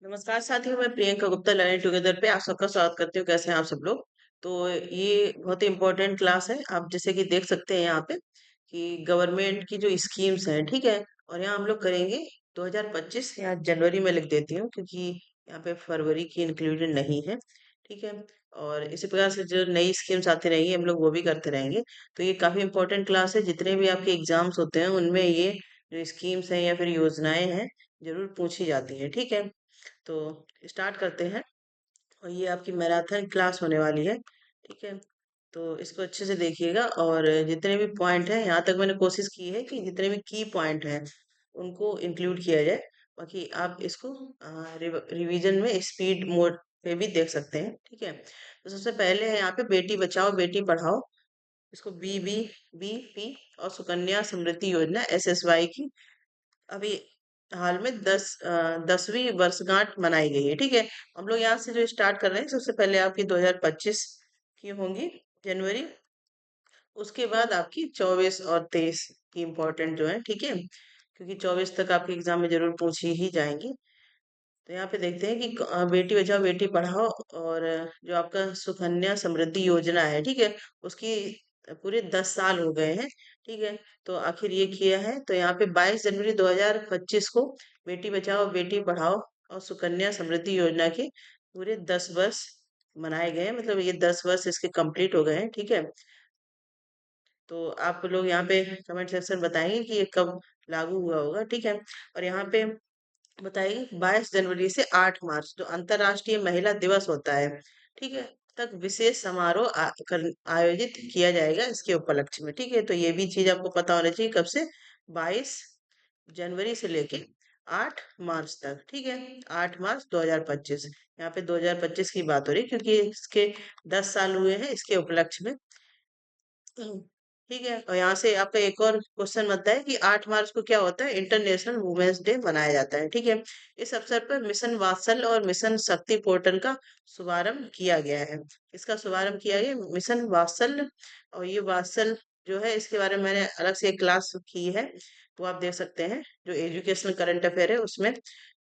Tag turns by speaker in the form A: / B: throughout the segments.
A: नमस्कार साथियों, मैं प्रियंका गुप्ता लर्निंग टुगेदर पे आप सबका स्वागत करती हूँ। कैसे हैं आप सब लोग? तो ये बहुत ही इम्पोर्टेंट क्लास है। आप जैसे कि देख सकते हैं यहाँ पे कि गवर्नमेंट की जो स्कीम्स हैं, ठीक है। और यहाँ हम लोग करेंगे 2025, यहाँ जनवरी में लिख देती हूँ क्योंकि यहाँ पे फरवरी की इंक्लूडेड नहीं है, ठीक है। और इसी प्रकार से जो नई स्कीम्स आती रहेंगी हम लोग वो भी करते रहेंगे। तो ये काफी इंपॉर्टेंट क्लास है। जितने भी आपके एग्जाम्स होते हैं उनमें ये जो स्कीम्स हैं या फिर योजनाएं हैं जरूर पूछी जाती हैं, ठीक है। तो स्टार्ट करते हैं। और ये आपकी मैराथन क्लास होने वाली है, ठीक है। तो इसको अच्छे से देखिएगा और जितने भी पॉइंट हैं यहाँ तक मैंने कोशिश की है कि जितने भी की पॉइंट हैं उनको इंक्लूड किया जाए। बाकी आप इसको रिवीजन में स्पीड मोड पे भी देख सकते हैं, ठीक है। तो सबसे पहले है यहाँ पे बेटी बचाओ बेटी पढ़ाओ, इसको बी और सुकन्या समृद्धि योजना SSY की अभी हाल में 10वीं वर्षगांठ मनाई गई है, ठीक है। हम लोग यहाँ से जो स्टार्ट कर रहे हैं सबसे पहले आपकी 2025 की होंगी जनवरी, उसके बाद आपकी 24 और 23 की इम्पोर्टेंट जो है, ठीक है। क्योंकि 24 तक आपके एग्जाम में जरूर पूछी ही जाएंगी। तो यहाँ पे देखते हैं कि बेटी बचाओ बेटी पढ़ाओ और जो आपका सुकन्या समृद्धि योजना है, ठीक है, उसकी पूरे 10 साल हो गए हैं, ठीक है। तो आखिर ये किया है तो यहाँ पे 22 जनवरी 2025 को बेटी बचाओ बेटी पढ़ाओ और सुकन्या समृद्धि योजना के पूरे 10 वर्ष मनाए गए हैं। मतलब ये 10 वर्ष इसके कंप्लीट हो गए हैं, ठीक है। तो आप लोग यहाँ पे कमेंट सेक्शन बताएंगे कि ये कब लागू हुआ होगा, ठीक है। और यहाँ पे बताइए 22 जनवरी से 8 मार्च जो अंतर्राष्ट्रीय महिला दिवस होता है, ठीक है, तक विशेष समारोह आयोजित किया जाएगा इसके उपलक्ष्य में, ठीक है। तो ये भी चीज आपको पता होना चाहिए कब से, 22 जनवरी से लेके 8 मार्च तक, ठीक है। 8 मार्च 2025, यहाँ पे 2025 की बात हो रही है क्योंकि इसके 10 साल हुए हैं इसके उपलक्ष्य में। ठीक है। और यहाँ से आपका एक और क्वेश्चन बनता है कि 8 मार्च को क्या होता है, इंटरनेशनल वुमेन्स डे मनाया जाता है, ठीक है। इस अवसर पर मिशन वात्सल और मिशन शक्ति पोर्टल का शुभारंभ किया गया है। इसका शुभारंभ किया गया मिशन वात्सल। और ये वात्सल जो है इसके बारे में मैंने अलग से एक क्लास की है, वो आप देख सकते हैं जो एजुकेशनल करंट अफेयर है उसमें।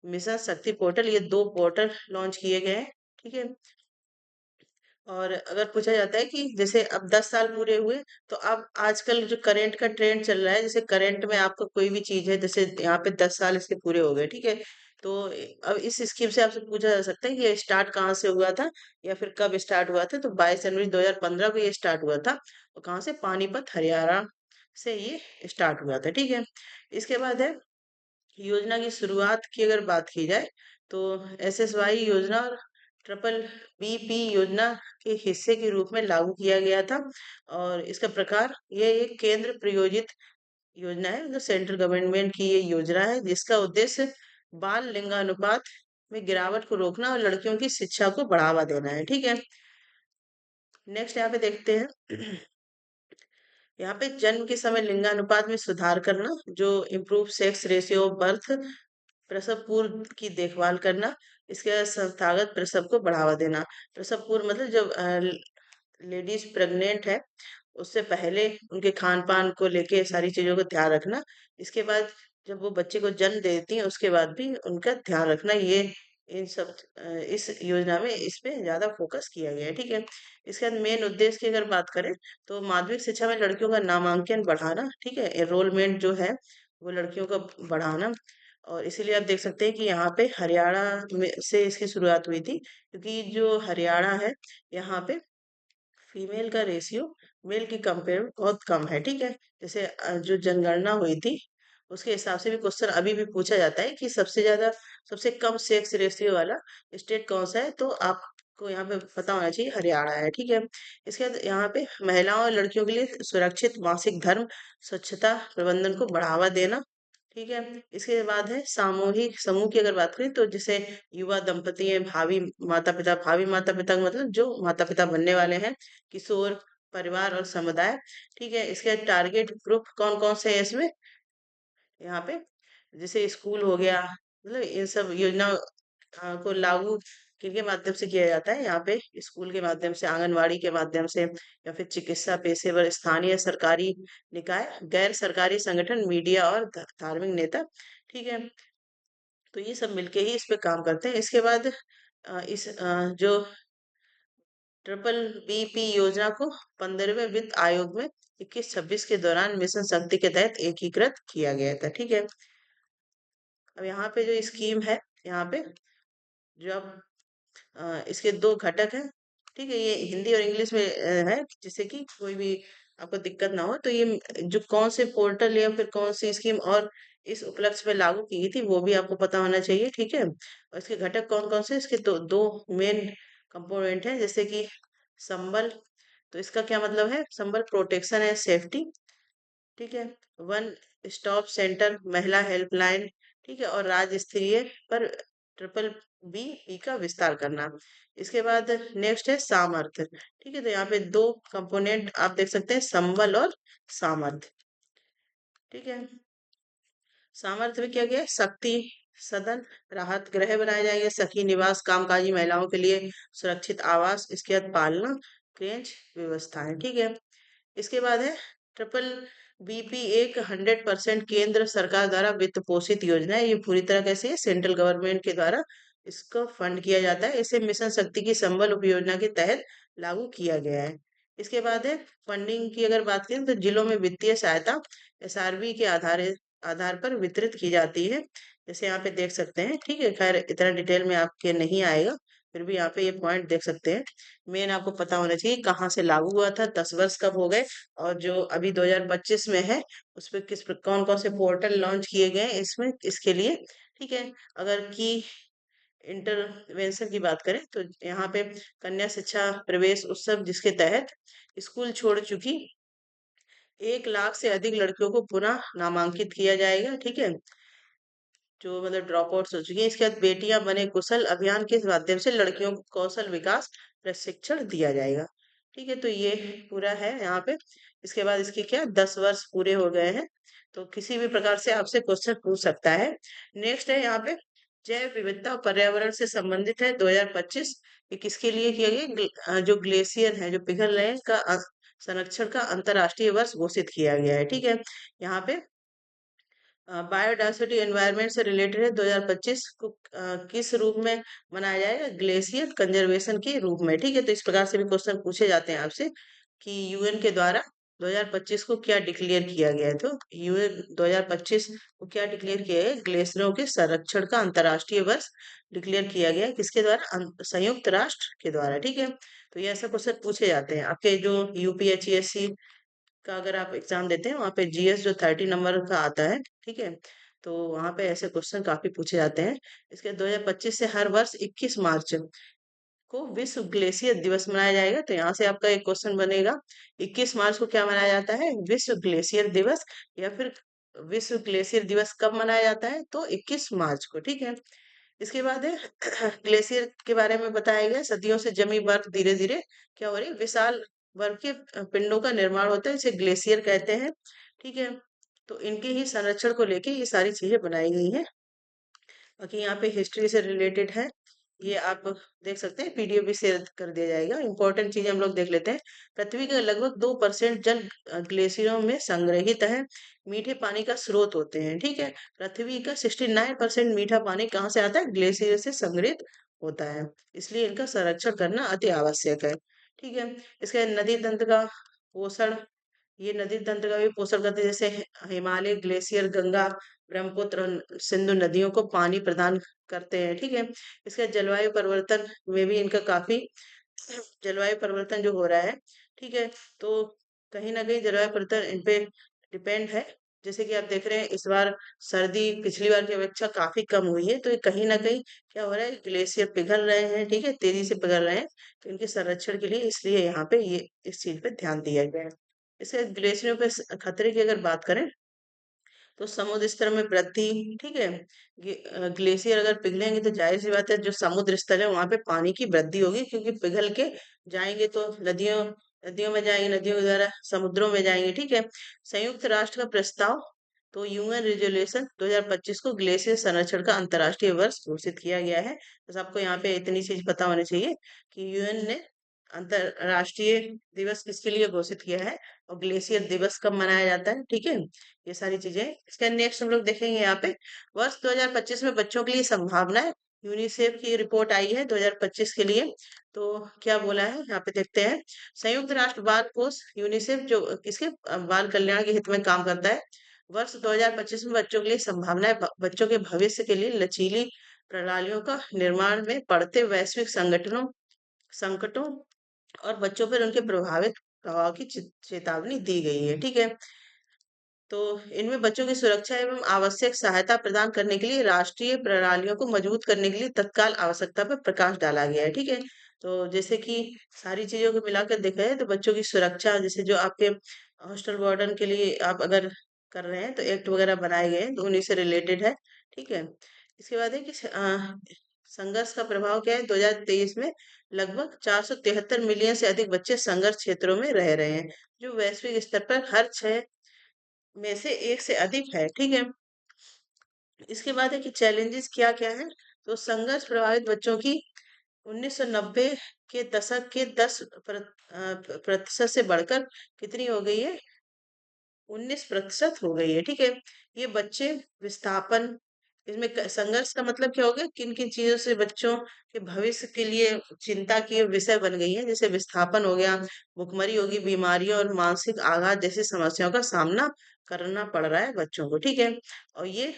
A: मिशन शक्ति पोर्टल, ये दो पोर्टल लॉन्च किए गए हैं, ठीक है। और अगर पूछा जाता है कि जैसे अब 10 साल पूरे हुए तो अब आजकल जो करंट का ट्रेंड चल रहा है, जैसे करंट में आपका कोई भी चीज है, जैसे यहाँ पे 10 साल इसके पूरे हो गए, ठीक है। तो अब इस स्कीम से आपसे पूछा जा सकता है कि ये स्टार्ट कहाँ से हुआ था या फिर कब स्टार्ट हुआ था। तो 22 जनवरी 2015 को ये स्टार्ट हुआ था। और कहाँ से, पानीपत हरियाणा से ये स्टार्ट हुआ था, ठीक है। इसके बाद है योजना की शुरुआत की अगर बात की जाए तो SSY योजना और ट्रिपल BP योजना के हिस्से के रूप में लागू किया गया था। और इसका प्रकार, ये एक केंद्र प्रायोजित योजना है, मतलब सेंट्रल गवर्नमेंट की ये योजना है जिसका उद्देश्य बाल लिंगानुपात में गिरावट को रोकना और लड़कियों की शिक्षा को बढ़ावा देना है, ठीक है। नेक्स्ट यहाँ पे देखते हैं यहाँ पे जन्म के समय लिंगानुपात में सुधार करना, जो improve sex ratio of birth, प्रसव पूर्व की देखभाल करना, इसके बाद संस्थागत प्रसव को बढ़ावा देना। प्रसव पूर्व मतलब जब लेडीज प्रेग्नेंट है उससे पहले उनके खान पान को लेके सारी चीजों का ध्यान रखना। इसके बाद जब वो बच्चे को जन्म देती हैं उसके बाद भी उनका ध्यान रखना, ये इन सब इस योजना में इस पे ज्यादा फोकस किया गया है, ठीक है। इसके बाद मेन उद्देश्य की अगर बात करें तो माध्यमिक शिक्षा में लड़कियों का नामांकन बढ़ाना, ठीक है, एनरोलमेंट जो है वो लड़कियों का बढ़ाना। और इसीलिए आप देख सकते हैं कि यहाँ पे हरियाणा में से इसकी शुरुआत हुई थी क्योंकि जो हरियाणा है यहाँ पे फीमेल का रेशियो मेल की कंपेयर में बहुत कम है, ठीक है। जैसे जो जनगणना हुई थी उसके हिसाब से भी क्वेश्चन अभी भी पूछा जाता है कि सबसे कम सेक्स रेशियो वाला स्टेट कौन सा है, तो आपको यहाँ पे पता होना चाहिए हरियाणा है, ठीक है। इसके बाद यहाँ पे महिलाओं और लड़कियों के लिए सुरक्षित मासिक धर्म स्वच्छता प्रबंधन को बढ़ावा देना, ठीक है। इसके बाद है सामूहिक समूह की अगर बात करें तो जैसे युवा दंपति हैं, भावी माता पिता का मतलब जो माता पिता बनने वाले हैं, किशोर, परिवार और समुदाय, ठीक है। इसके टारगेट ग्रुप कौन कौन से है इसमें, यहाँ पे जैसे स्कूल हो गया, मतलब इन सब योजना को लागू किनके माध्यम से किया जाता है, यहाँ पे स्कूल के माध्यम से, आंगनवाड़ी के माध्यम से, या फिर चिकित्सा पेशेवर, स्थानीय सरकारी निकाय, गैर सरकारी संगठन, मीडिया और धार्मिक नेता, ठीक है। तो ये सब मिलके ही इस पे काम करते हैं। इसके बाद जो ट्रिपल बीपी योजना को 15वें वित्त आयोग में 21-26 के दौरान मिशन शक्ति के तहत एकीकृत किया गया था। ठीक है, अब यहाँ पे जो स्कीम है, यहाँ पे जो अब इसके दो घटक हैं। ठीक है, ये हिंदी और इंग्लिश में है, जिससे कि कोई भी आपको दिक्कत ना हो। तो ये जो कौन से पोर्टल या फिर कौन सी स्कीम और इस उपलक्ष्य में लागू की गई थी, वो भी आपको पता होना चाहिए। ठीक है, और इसके घटक कौन कौन से, इसके दो दो मेन कंपोनेंट हैं, जैसे कि संबल। तो इसका क्या मतलब है? संबल प्रोटेक्शन एंड सेफ्टी। ठीक है, वन स्टॉप सेंटर महिला हेल्पलाइन। ठीक है, और राज्य स्तरीय पर ट्रिपल बी का विस्तार करना। इसके बाद नेक्स्ट है सामर्थ्य। ठीक है, तो यहाँ पे दो कंपोनेंट आप देख सकते हैं, संबल और सामर्थ्य। ठीक है, सामर्थ्य में क्या गया? शक्ति सदन, राहत गृह बनाए जाएंगे, सखी निवास कामकाजी महिलाओं के लिए सुरक्षित आवास, इसके बाद पालना क्रेच व्यवस्थाएं। ठीक है, इसके बाद है ट्रिपल बीपी, एक 100% केंद्र सरकार द्वारा वित्त पोषित योजना है। ये पूरी तरह कैसे है? सेंट्रल गवर्नमेंट के द्वारा इसको फंड किया जाता है। इसे मिशन शक्ति की संबल उपयोजना के तहत लागू किया गया है। इसके बाद है फंडिंग की, अगर बात करें तो जिलों में वित्तीय सहायता एसआरबी के आधार पर वितरित की जाती है, जैसे यहाँ पे देख सकते हैं। ठीक है, खैर इतना डिटेल में आपके नहीं आएगा, फिर भी यहाँ पे ये पॉइंट देख सकते हैं। मेन आपको पता होना चाहिए कहाँ से लागू हुआ था, 10 वर्ष कब हो गए, और जो अभी 2025 में है उस पे कौन कौन से पोर्टल लॉन्च किए गए हैं इसमें, इसके लिए। ठीक है, अगर की इंटरवेंशन की बात करें तो यहाँ पे कन्या शिक्षा प्रवेश उत्सव, जिसके तहत स्कूल छोड़ चुकी 1 लाख से अधिक लड़कियों को पुनः नामांकित किया जाएगा। ठीक है, जो मतलब ड्रॉप आउट हो चुकी है। इसके बाद बेटियां बने कुशल अभियान के माध्यम से लड़कियों को कौशल विकास प्रशिक्षण दिया जाएगा। ठीक है, तो ये पूरा है यहाँ पे। इसके बाद इसके क्या 10 वर्ष पूरे हो गए हैं, तो किसी भी प्रकार से आपसे क्वेश्चन पूछ सकता है। नेक्स्ट है यहाँ पे जैव विविधता और पर्यावरण से संबंधित है 2025। ये किसके लिए किया गया? जो ग्लेशियर है जो पिघल रहे हैं का संरक्षण का अंतर्राष्ट्रीय वर्ष घोषित किया गया है। ठीक है, यहाँ पे बायोडायवर्सिटी एनवायरनमेंट से रिलेटेड है। 2025 को किस रूप में मनाया जाएगा? ग्लेशियर कंजर्वेशन के रूप में। ठीक है, तो इस प्रकार से भी क्वेश्चन पूछे जाते हैं आपसे कि यूएन के द्वारा 2025 को क्या डिक्लेयर किया गया है। तो यूएन 2025 को क्या डिक्लेयर किया है? ग्लेशियरों के संरक्षण का अंतर्राष्ट्रीय वर्ष डिक्लेयर किया गया है, किसके द्वारा? संयुक्त राष्ट्र के द्वारा। ठीक है, तो ये ऐसे क्वेश्चन पूछे जाते हैं आपके जो यूपीएचसीएससी का, अगर आप एग्जाम देते हैं वहाँ पे जीएस जो 30 नंबर का आता है। ठीक है, तो वहाँ पे ऐसे क्वेश्चन काफी पूछे जाते हैं। इसके 2025 से हर वर्ष 21 मार्च को विश्व ग्लेशियर दिवस मनाया जाएगा। तो यहाँ से आपका एक क्वेश्चन बनेगा, 21 मार्च को क्या मनाया जाता है? विश्व ग्लेशियर दिवस। या फिर विश्व ग्लेशियर दिवस कब मनाया जाता है? तो 21 मार्च को। ठीक है, इसके बाद है ग्लेशियर के बारे में बताया गया, सदियों से जमी बर्फ धीरे धीरे क्या हो रही है? विशाल बर्फ के पिंडों का निर्माण होता है, इसे ग्लेशियर कहते हैं। ठीक है, तो इनके ही संरक्षण को लेके ये सारी चीजें बनाई गई हैं। बाकी यहाँ पे हिस्ट्री से रिलेटेड है, ये आप देख सकते हैं, पीडीएफ भी शेयर कर दिया जाएगा। इंपॉर्टेंट चीजें हम लोग देख लेते हैं। पृथ्वी का लगभग 2% जल ग्लेशियरों में संग्रहित है, मीठे पानी का स्रोत होते हैं। ठीक है, पृथ्वी का 69% मीठा पानी कहाँ से आता है? ग्लेशियर से संग्रहित होता है, इसलिए इनका संरक्षण करना अति आवश्यक है। ठीक है, इसके नदी तंत्र का पोषण, ये नदी तंत्र का भी पोषण करते हैं, जैसे हिमालय ग्लेशियर गंगा ब्रह्मपुत्र और सिंधु नदियों को पानी प्रदान करते हैं। ठीक है, इसके जलवायु परिवर्तन में भी इनका काफी जलवायु परिवर्तन जो हो रहा है। ठीक है, तो कहीं ना कहीं जलवायु परिवर्तन इन पे डिपेंड है। जैसे कि आप देख रहे हैं इस बार सर्दी पिछली बार की अपेक्षा काफी कम हुई है, तो ये कहीं ना कहीं क्या हो रहा है? ग्लेशियर पिघल रहे हैं। ठीक है, तेजी से पिघल रहे हैं, तो इनके संरक्षण के लिए इसलिए यहाँ पे ये इस चीज पे ध्यान दिया गया है। इसके ग्लेशियरों पे खतरे की अगर बात करें तो समुद्र स्तर में वृद्धि। ठीक है, ग्लेशियर अगर पिघलेंगे तो जाहिर सी बात है जो समुद्र स्तर है वहां पे पानी की वृद्धि होगी, क्योंकि पिघल के जाएंगे तो नदियों नदियों में जाएंगे, नदियों के द्वारा समुद्रों में जाएंगे। ठीक है, संयुक्त राष्ट्र का प्रस्ताव, तो यूएन रेजोल्यूशन 2025 को ग्लेशियर संरक्षण का अंतर्राष्ट्रीय वर्ष घोषित किया गया है। बस आपको यहाँ पे इतनी चीज पता होनी चाहिए कि यूएन ने अंतरराष्ट्रीय दिवस किसके लिए घोषित किया है और ग्लेशियर दिवस कब मनाया जाता है, ठीक है। ये सारी चीजें इसका नेक्स्ट हम लोग देखेंगे यहाँ पे। वर्ष 2025 में बच्चों के लिए संभावनाएं, यूनिसेफ की रिपोर्ट आई है 2025 के लिए। तो क्या बोला है यहाँ पे देखते हैं। संयुक्त राष्ट्र बाल कोष यूनिसेफ जो किसके बाल कल्याण के हित में काम करता है। वर्ष 2025 में बच्चों के लिए संभावनाएं, बच्चों के भविष्य के लिए लचीली प्रणालियों का निर्माण में बढ़ते वैश्विक संगठनों संकटों और बच्चों पर उनके प्रभावित प्रभाव की चेतावनी दी गई है, ठीक है। तो इनमें बच्चों की सुरक्षा एवं आवश्यक सहायता प्रदान करने के लिए राष्ट्रीय प्रणालियों को मजबूत करने के लिए तत्काल आवश्यकता पर प्रकाश डाला गया है, ठीक है। तो जैसे कि सारी चीजों को मिलाकर देखा जाए तो बच्चों की सुरक्षा, जैसे जो आपके हॉस्टल वार्डन के लिए आप अगर कर रहे हैं तो एक्ट वगैरह बनाए गए हैं तो उन्हीं से रिलेटेड है, ठीक है। इसके बाद है कि संघर्ष का प्रभाव क्या है। 2023 में लगभग 473 मिलियन से अधिक बच्चे संघर्ष क्षेत्रों में रह रहे हैं, जो वैश्विक स्तर पर हर 6 में से एक से अधिक है, ठीक है। इसके बाद है कि चैलेंजेस क्या क्या है। तो संघर्ष प्रभावित बच्चों की 1990 के दशक के 10% से बढ़कर कितनी हो गई है, 19% हो गई है, ठीक है। ये बच्चे विस्थापन, इसमें संघर्ष का मतलब क्या हो गया, किन किन चीजों से बच्चों के भविष्य के लिए चिंता की विषय बन गई है। जैसे विस्थापन हो गया, भुखमरी होगी, बीमारियों और मानसिक आघात जैसी समस्याओं का सामना करना पड़ रहा है बच्चों को, ठीक है। और ये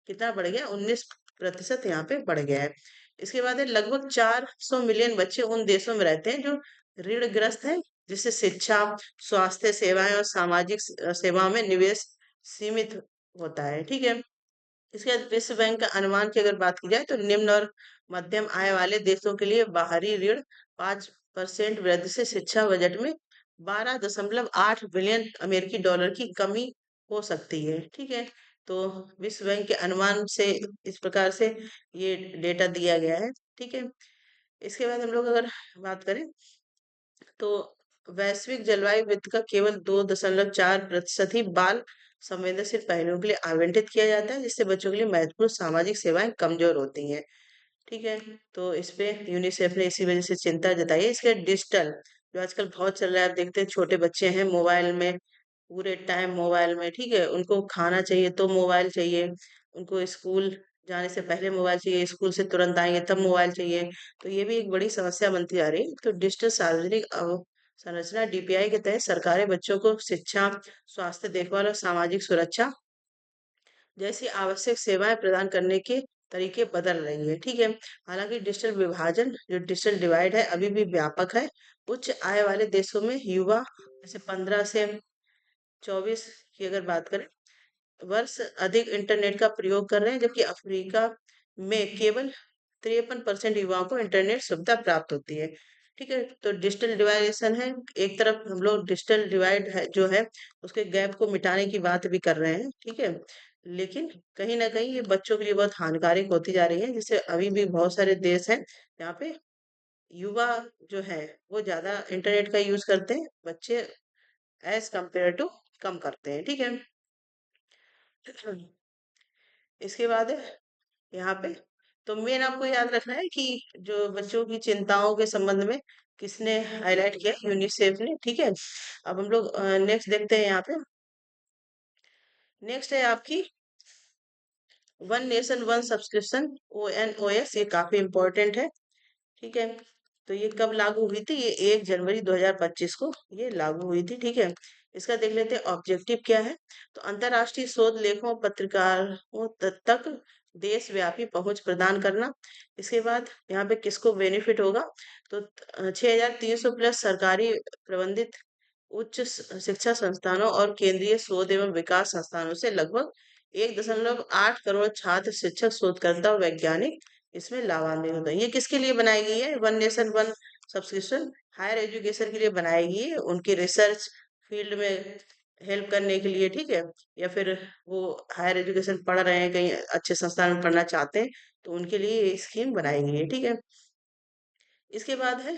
A: कितना बढ़ गया, 19% यहाँ पे बढ़ गया है। इसके बाद है लगभग 400 मिलियन बच्चे उन देशों में रहते हैं जो ऋणग्रस्त हैं, जिससे शिक्षा, स्वास्थ्य सेवाएं और सामाजिक सेवाओं में निवेश सीमित होता है, ठीक है। इसके बाद विश्व बैंक का अनुमान की अगर बात की जाए तो निम्न और मध्यम आय वाले देशों के लिए बाहरी ऋण 5% वृद्धि से शिक्षा बजट में 12.8 बिलियन अमेरिकी डॉलर की कमी हो सकती है, ठीक है। तो विश्व बैंक के अनुमान से इस प्रकार से ये डेटा दिया गया है, ठीक है। इसके बाद हम लोग अगर बात करें तो वैश्विक जलवायु वित्त का केवल 2.4% ही बाल संवेदनशील पहलुओं के लिए आवंटित किया जाता है, जिससे बच्चों के लिए महत्वपूर्ण सामाजिक सेवाएं कमजोर होती हैं, ठीक है। तो इस पे यूनिसेफ ने इसी वजह से चिंता जताई है। इसके डिजिटल जो आजकल बहुत चल रहा है, आप देखते हैं छोटे बच्चे हैं मोबाइल में, पूरे टाइम मोबाइल में, ठीक है। उनको खाना चाहिए तो मोबाइल चाहिए, उनको स्कूल जाने से पहले मोबाइल चाहिए, स्कूल से तुरंत आएंगे तब मोबाइल चाहिए। तो ये भी एक बड़ी समस्या बनती जा रही है। तो डिजिटल सार्वजनिक संरचना डीपीआई के तहत सरकारें बच्चों को शिक्षा, स्वास्थ्य देखभाल और सामाजिक सुरक्षा जैसी आवश्यक सेवाएं प्रदान करने के तरीके बदल रही है, ठीक है। हालांकि डिजिटल विभाजन जो डिजिटल डिवाइड है अभी भी व्यापक है। उच्च आय वाले देशों में युवा जैसे 15 से 24 की अगर बात करें वर्ष अधिक इंटरनेट का प्रयोग कर रहे हैं, जबकि अफ्रीका में केवल 53% युवाओं को इंटरनेट सुविधा प्राप्त होती है, ठीक है। तो डिजिटल डिवाइडेशन है, एक तरफ हम लोग डिजिटल डिवाइड है जो है उसके गैप को मिटाने की बात भी कर रहे हैं, ठीक है। लेकिन कहीं ना कहीं ये बच्चों के लिए बहुत हानिकारक होती जा रही है, जिससे अभी भी बहुत सारे देश हैं जहाँ पे युवा जो है वो ज्यादा इंटरनेट का यूज करते हैं, बच्चे एज कंपेयर टू कम करते हैं, ठीक है। इसके बाद है यहाँ पे तो मेन आपको याद रखना है कि जो बच्चों की चिंताओं के संबंध में किसने हाईलाइट किया, यूनिसेफ ने, ठीक है। अब हम लोग नेक्स्ट देखते हैं यहाँ पे। नेक्स्ट है आपकी one nation one subscription, ONOS, ये काफी इंपॉर्टेंट है, ठीक है। तो ये कब लागू हुई थी, ये 1 जनवरी 2025 को ये लागू हुई थी, ठीक है। इसका देख लेते हैं ऑब्जेक्टिव क्या है। तो अंतरराष्ट्रीय शोध लेखों पत्रकारों तक देशव्यापी पहुंच प्रदान करना। इसके बाद यहाँ पे किसको बेनिफिट होगा, तो 6,300 प्लस सरकारी प्रबंधित उच्च शिक्षा संस्थानों और केंद्रीय शोध एवं विकास संस्थानों से लगभग 1.8 करोड़ छात्र, शिक्षक, शोधकर्ता और वैज्ञानिक इसमें लाभान्वित होता है। ये किसके लिए बनाई गई है, one nation one subscription higher education के लिए बनाई गई है, उनकी रिसर्च फील्ड में हेल्प करने के लिए, ठीक है। या फिर वो हायर एजुकेशन पढ़ रहे हैं, कहीं अच्छे संस्थान में पढ़ना चाहते हैं तो उनके लिए ये स्कीम बनाई गई है, ठीक है। इसके बाद है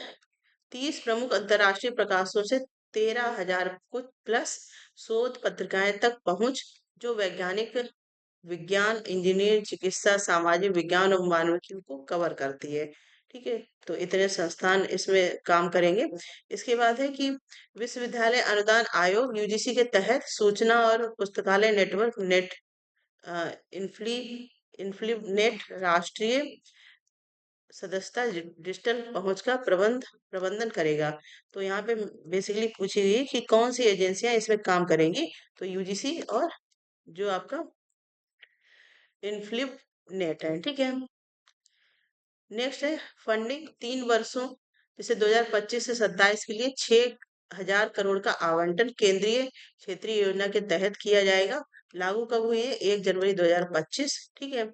A: 30 प्रमुख अंतर्राष्ट्रीय प्रकाशनों से 13,000 कुछ प्लस शोध पत्रिकाएं तक पहुंच, जो वैज्ञानिक विज्ञान, इंजीनियर, चिकित्सा, सामाजिक विज्ञान और मानविकी को कवर करती है, ठीक है। तो इतने संस्थान इसमें काम करेंगे। इसके बाद है कि विश्वविद्यालय अनुदान आयोग यूजीसी के तहत सूचना और पुस्तकालय नेटवर्क नेट इन्फ्ली इन्फ्ली नेट राष्ट्रीय सदस्यता डिजिटल पहुंच का प्रबंधन करेगा। तो यहाँ पे बेसिकली पूछी गई है कि कौन सी एजेंसियां इसमें काम करेंगी। तो यूजीसी और जो आपका इन्फ्लिप नेट है, ठीक है। नेक्स्ट है फंडिंग 3 वर्षों जैसे 2025 से 27 के लिए 6,000 करोड़ का आवंटन केंद्रीय क्षेत्रीय योजना के तहत किया जाएगा। लागू कब हुई है? 1 जनवरी 2025, ठीक है।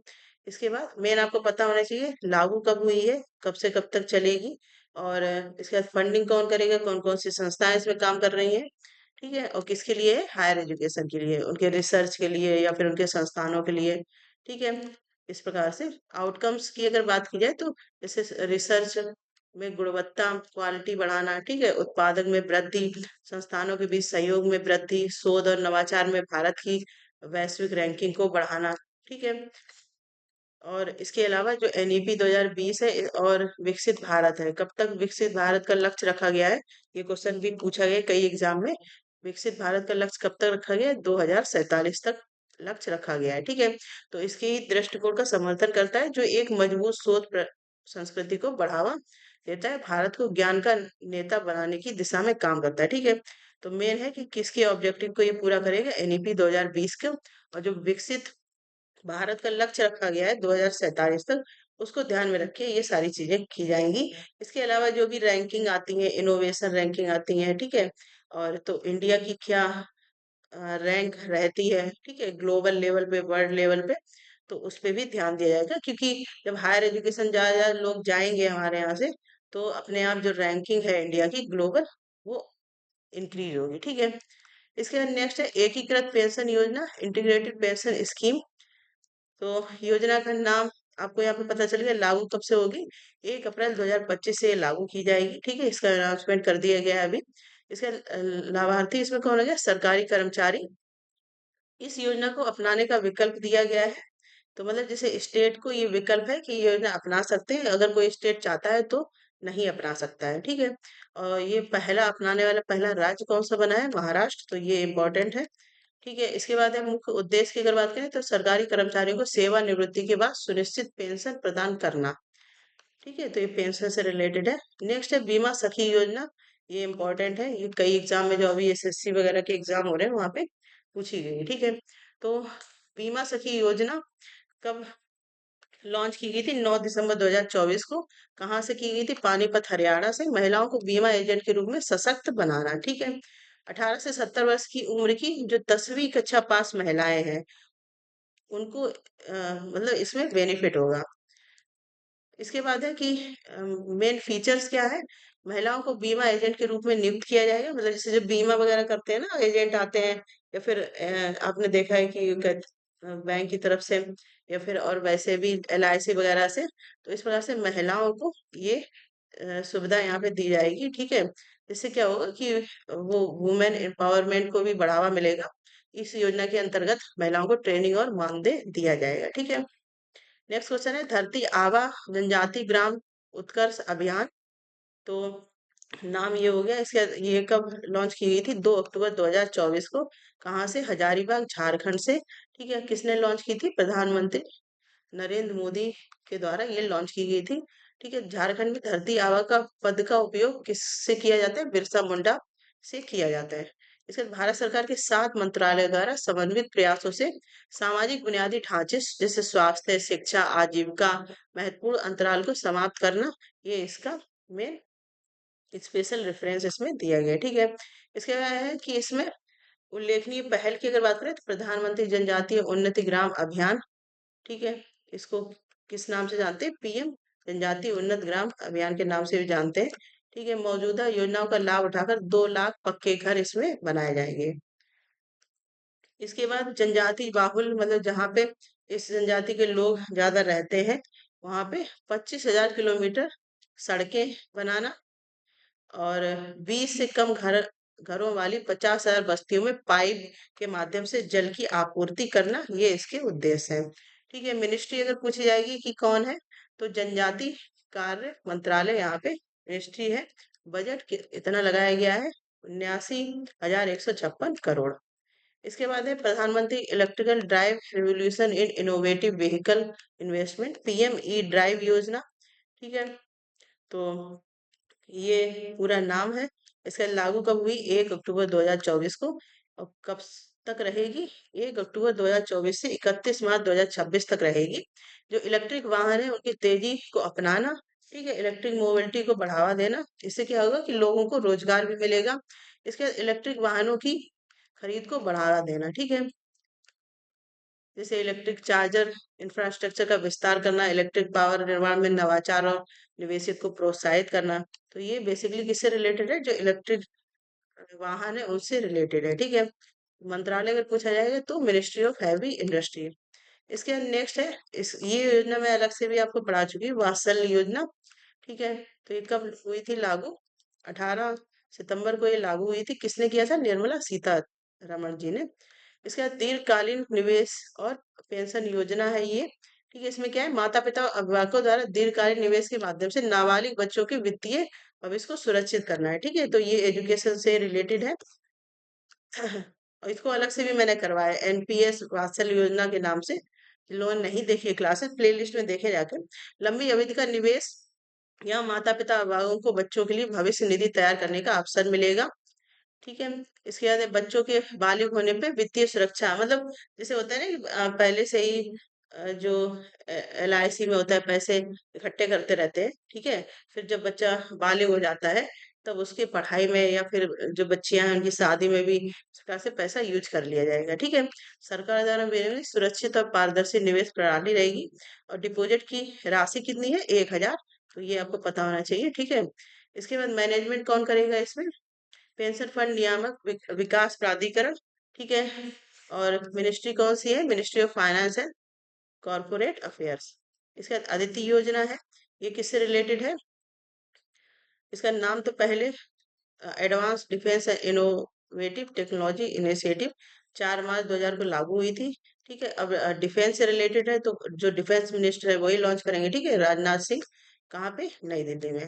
A: इसके बाद मेन आपको पता होना चाहिए लागू कब हुई है, कब से कब तक चलेगी, और इसके बाद फंडिंग कौन करेगा, कौन कौन सी संस्थाएं इसमें काम कर रही हैं, ठीक है। और किसके लिए है? हायर एजुकेशन के लिए, उनके रिसर्च के लिए या फिर उनके संस्थानों के लिए, ठीक है। इस प्रकार से आउटकम्स की अगर बात की जाए तो जैसे रिसर्च में गुणवत्ता क्वालिटी बढ़ाना, ठीक है, उत्पादन में वृद्धि, संस्थानों के बीच सहयोग में वृद्धि, शोध और नवाचार में भारत की वैश्विक रैंकिंग को बढ़ाना, ठीक है। और इसके अलावा जो एनईपी 2020 है और विकसित भारत है, कब तक विकसित भारत का लक्ष्य रखा गया है, ये क्वेश्चन भी पूछा गया है कई एग्जाम में। विकसित भारत का लक्ष्य कब तक रखा गया है? 2047 तक लक्ष्य रखा गया है, ठीक है। तो इसकी दृष्टिकोण का समर्थन करता है जो एक मजबूत संस्कृति को बढ़ावा देता है, भारत को ज्ञान का नेता बनाने की दिशा में काम करता है, ठीक है। तो मेन है कि किसके ऑब्जेक्टिव को ये पूरा करेगा? एनईपी 2020 को। और जो विकसित भारत का लक्ष्य रखा गया है 2047 तक, उसको ध्यान में रख के ये सारी चीजें की जाएंगी। इसके अलावा जो भी रैंकिंग आती है, इनोवेशन रैंकिंग आती है, ठीक है, और तो इंडिया की क्या रैंक रहती है, ठीक है, ग्लोबल लेवल पे, वर्ल्ड लेवल पे, तो उस पे भी ध्यान दिया जाएगा। क्योंकि जब हायर एजुकेशन ज्यादा ज्यादा लोग जाएंगे हमारे यहाँ से, तो अपने आप जो रैंकिंग है इंडिया की ग्लोबल, वो इंक्रीज होगी, ठीक है। इसके बाद नेक्स्ट है एकीकृत पेंशन योजना, इंटीग्रेटेड पेंशन स्कीम। तो योजना का नाम आपको यहाँ पे पता चल गया। लागू कब से होगी? 1 अप्रैल 2025 से ये लागू की जाएगी, ठीक है। इसका अनाउंसमेंट कर दिया गया है अभी। इसका लाभार्थी इसमें कौन है? सरकारी कर्मचारी। इस योजना को अपनाने का विकल्प दिया गया है। तो मतलब जैसे स्टेट को ये विकल्प है कि ये योजना अपना सकते हैं, अगर कोई स्टेट चाहता है तो नहीं अपना सकता है, ठीक है। और ये पहला अपनाने वाला पहला राज्य कौन सा बना है? महाराष्ट्र। तो ये इम्पोर्टेंट है, ठीक है। इसके बाद है मुख्य उद्देश्य की अगर बात करें तो सरकारी कर्मचारियों को सेवानिवृत्ति के बाद सुनिश्चित पेंशन प्रदान करना, ठीक है। तो ये पेंशन से रिलेटेड है। नेक्स्ट है बीमा सखी योजना। ये इम्पोर्टेंट है, ये कई एग्जाम में जो अभी एसएससी वगैरह के एग्जाम हो रहे हैं वहां पे पूछी गई है, ठीक है। तो बीमा सखी योजना कब लॉन्च की गई थी? 9 दिसंबर 2024 को। कहाँ से की गई थी? पानीपत हरियाणा से। महिलाओं को बीमा एजेंट के रूप में सशक्त बनाना, ठीक है। 18 से 70 वर्ष की उम्र की जो 10वीं कक्षा पास महिलाएं हैं उनको मतलब इसमें बेनिफिट होगा। इसके बाद है कि मेन फीचर्स क्या है? महिलाओं को बीमा एजेंट के रूप में नियुक्त किया जाएगा। मतलब जैसे जो बीमा वगैरह करते हैं ना एजेंट आते हैं, या फिर आपने देखा है कि बैंक की तरफ से, या फिर और वैसे भी एलआईसी वगैरह से। तो इस प्रकार से महिलाओं को ये सुविधा यहाँ पे दी जाएगी, ठीक है। इससे क्या होगा कि वो वुमेन एम्पावरमेंट को भी बढ़ावा मिलेगा। इस योजना के अंतर्गत महिलाओं को ट्रेनिंग और मानदेय दिया जाएगा, ठीक है। नेक्स्ट क्वेश्चन है धरती आबा जनजाति ग्राम उत्कर्ष अभियान। तो नाम ये हो गया इसका। ये कब लॉन्च की गई थी? 2 अक्टूबर 2024 को। कहाँ से? हजारीबाग झारखंड से, ठीक है। किसने लॉन्च की थी? प्रधानमंत्री नरेंद्र मोदी के द्वारा ये लॉन्च की गई थी, ठीक है। झारखंड में धरती आबा का पद का उपयोग किससे किया जाता है? बिरसा मुंडा से किया जाता है। इसके बाद भारत सरकार के 7 मंत्रालय द्वारा समन्वित प्रयासों से सामाजिक बुनियादी ढांचे जैसे स्वास्थ्य, शिक्षा, आजीविका, महत्वपूर्ण अंतराल को समाप्त करना, ये इसका में स्पेशल रेफरेंस इसमें दिया गया है, ठीक है। इसके बाद है कि इसमें उल्लेखनीय पहल की अगर बात करें तो प्रधानमंत्री जनजातीय उन्नति ग्राम अभियान, ठीक है। इसको किस नाम से जानते हैं? पीएम जनजातीय उन्नत ग्राम अभियान के नाम से भी जानते हैं, ठीक है। मौजूदा योजनाओं का लाभ उठाकर 2 लाख पक्के घर इसमें बनाए जाएंगे। इसके बाद जनजाति बाहुल मतलब जहाँ पे इस जनजाति के लोग ज्यादा रहते हैं वहां पे 25,000 किलोमीटर सड़कें बनाना, और 20 से कम घरों वाली 50,000 बस्तियों में पाइप के माध्यम से जल की आपूर्ति करना, ये इसके उद्देश्य है, ठीक है। मिनिस्ट्री अगर पूछी जाएगी कि कौन है, तो जनजाति कार्य मंत्रालय यहाँ पे मिनिस्ट्री है। बजट इतना लगाया गया है, 79,156 करोड़। इसके बाद है प्रधानमंत्री electrical drive revolution in innovative vehicle investment, PME drive योजना। ठीक है, तो ये पूरा नाम है। इसका लागू कब हुई? 1 अक्टूबर 2024 को। और कब तक रहेगी? 1 अक्टूबर 2024 से 31 मार्च 2026 तक रहेगी। जो इलेक्ट्रिक वाहन है उनकी तेजी को अपनाना, ठीक है, इलेक्ट्रिक मोबिलिटी को बढ़ावा देना। इससे क्या होगा कि लोगों को रोजगार भी मिलेगा। इसके बाद इलेक्ट्रिक वाहनों की खरीद को बढ़ावा देना, ठीक है, जैसे इलेक्ट्रिक चार्जर इंफ्रास्ट्रक्चर का विस्तार करना, इलेक्ट्रिक पावर निर्माण में नवाचार और निवेशित को प्रोत्साहित करना। तो ये बेसिकली किससे रिलेटेड है? जो इलेक्ट्रिक वाहन है उससे रिलेटेड है, ठीक है। मंत्रालय अगर पूछा जाएगा तो मिनिस्ट्री ऑफ हैवी इंडस्ट्री। इसके बाद नेक्स्ट है, इस ये योजना मैं अलग से भी आपको पढ़ा चुकी हूँ, वात्सल्य योजना। ठीक है, तो ये कब हुई थी लागू? 18 सितंबर को ये लागू हुई थी। किसने किया था? निर्मला सीतारमण जी ने। इसके बाद दीर्घकालीन निवेश और पेंशन योजना है ये। ठीक है, इसमें क्या है? माता पिता और अभिभावकों द्वारा दीर्घकालीन निवेश के माध्यम से नाबालिग बच्चों के वित्तीय भविष्य को सुरक्षित करना है। ठीक है, तो ये एजुकेशन से रिलेटेड है। और इसको अलग से भी मैंने करवाया, एनपीएस वात्सल्य योजना के नाम से। लोन नहीं देखिए क्लासेस, प्लेलिस्ट में देखे जाकर। लंबी अवधि का निवेश या माता पिता अभिभावकों को बच्चों के लिए भविष्य निधि तैयार करने का अवसर मिलेगा। ठीक है, इसके बाद है बच्चों के बालिग होने पे वित्तीय सुरक्षा, मतलब जैसे होता है ना कि पहले से ही जो एलआईसी में होता है, पैसे इकट्ठे करते रहते हैं। ठीक है, फिर जब बच्चा बालिग हो जाता है तब उसकी पढ़ाई में या फिर जो बच्चियां हैं उनकी शादी में भी इस प्रकार से पैसा यूज कर लिया जाएगा। ठीक है, सरकार द्वारा मिलेगी सुरक्षित और पारदर्शी निवेश प्रणाली रहेगी। और डिपॉजिट की राशि कितनी है? 1,000। तो ये आपको पता होना चाहिए। ठीक है, इसके बाद मैनेजमेंट कौन करेगा इसमें? पेंशन फंड नियामक विकास प्राधिकरण। ठीक है, और मिनिस्ट्री कौन सी है? Ministry of finance and corporate affairs. इसके बाद अदिति योजना है, ये किससे रिलेटेड है? इसका नाम तो पहले advance defence and innovative technology initiative 4 मार्च 2000 को लागू हुई थी। ठीक है, अब डिफेंस से रिलेटेड है तो जो डिफेंस मिनिस्टर है वही लॉन्च करेंगे। ठीक है, राजनाथ सिंह। कहाँ पे? नई दिल्ली में।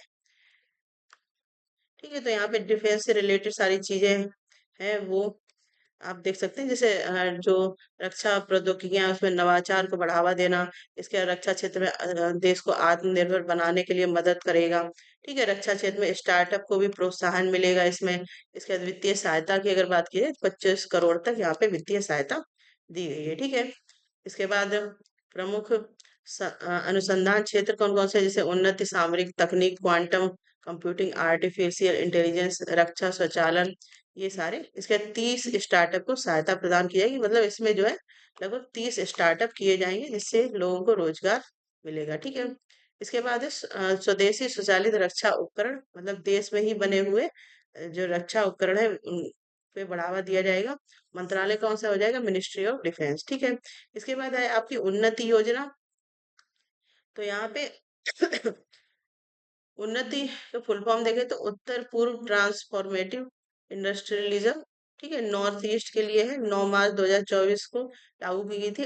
A: ठीक है, तो यहाँ पे डिफेंस से रिलेटेड सारी चीजें हैं वो आप देख सकते हैं। जैसे जो रक्षा प्रौद्योगिकियां उसमें नवाचार को बढ़ावा देना। इसके रक्षा क्षेत्र में देश को आत्मनिर्भर बनाने के लिए मदद करेगा। ठीक है, रक्षा क्षेत्र में स्टार्टअप को भी प्रोत्साहन मिलेगा इसमें। इसके बाद वित्तीय सहायता की अगर बात की जाए तो 25 करोड़ तक यहाँ पे वित्तीय सहायता दी गई है। ठीक है, इसके बाद प्रमुख अनुसंधान क्षेत्र कौन कौन से? जैसे उन्नति सामरिक तकनीक, क्वांटम कंप्यूटिंग, आर्टिफिशियल इंटेलिजेंस, रक्षा स्वचालन, ये सारे। इसके 30 स्टार्टअप को सहायता प्रदान की जाएगी, मतलब इसमें जो है लगभग 30 स्टार्टअप किए जाएंगे जिससे लोगों को रोजगार मिलेगा। ठीक है, इसके बाद है स्वदेशी स्वचालित रक्षा उपकरण, मतलब देश में ही बने हुए जो रक्षा उपकरण है उन पे बढ़ावा दिया जाएगा। मंत्रालय कौन सा हो जाएगा? Ministry of defence. ठीक है, इसके बाद है आपकी उन्नति योजना। तो यहाँ पे उन्नति का फुल फॉर्म देखें तो उत्तर पूर्व ट्रांसफॉर्मेटिव इंडस्ट्रियलिज्म। ठीक है, नॉर्थ ईस्ट के लिए है। 9 मार्च 2024 को लागू की गई थी।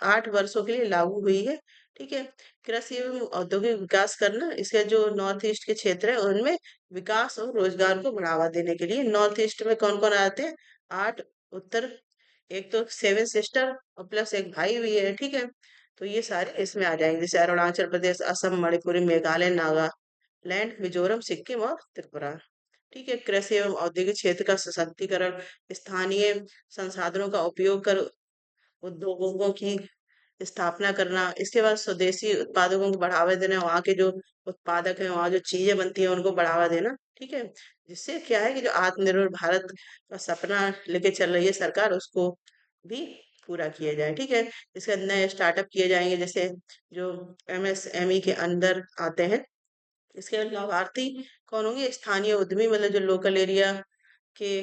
A: 8 वर्षों के लिए लागू हुई है। ठीक है, कृषि एवं औद्योगिक विकास करना। इसके जो नॉर्थ ईस्ट के क्षेत्र है उनमें विकास और रोजगार को बढ़ावा देने के लिए। नॉर्थ ईस्ट में कौन कौन आते हैं? 8। उत्तर, एक तो 7 सिस्टर और प्लस एक भाई भी है। ठीक है, तो ये सारे इसमें आ जाएंगे, जैसे अरुणाचल प्रदेश, असम, मणिपुर, मेघालय, नागालैंड, मिजोरम, सिक्किम और त्रिपुरा। ठीक है, कृषि एवं औद्योगिक क्षेत्र का सशक्तिकरण, स्थानीय संसाधनों का उपयोग कर उद्योगों की स्थापना करना। इसके बाद स्वदेशी उत्पादकों को बढ़ावा देना, वहाँ के जो उत्पादक हैं, वहाँ जो चीजें बनती हैं उनको बढ़ावा देना। ठीक है, जिससे क्या है कि जो आत्मनिर्भर भारत का सपना लेके चल रही है सरकार, उसको भी पूरा किया जाए। ठीक है, इसके बाद नए स्टार्टअप किए जाएंगे, जैसे जो एमएसएमई के अंदर आते हैं। इसके लाभार्थी कौन होंगे? स्थानीय उद्यमी, मतलब जो लोकल एरिया के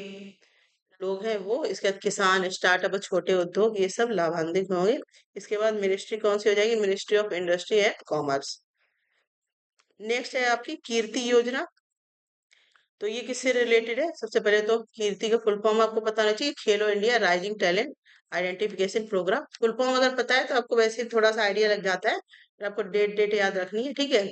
A: लोग हैं वो। इसके बाद किसान, स्टार्टअप और छोटे उद्योग, ये सब लाभान्वित होंगे। इसके बाद मिनिस्ट्री कौन सी हो जाएगी? Ministry of industry and commerce. Next है आपकी कीर्ति योजना। तो ये किससे रिलेटेड है? सबसे पहले तो कीर्ति का फुल फॉर्म आपको पता होना चाहिए, Khelo India rising talent identification programme. Full form अगर पता है तो आपको वैसे थोड़ा सा आइडिया लग जाता है, और आपको डेट डेट याद रखनी है। ठीक है,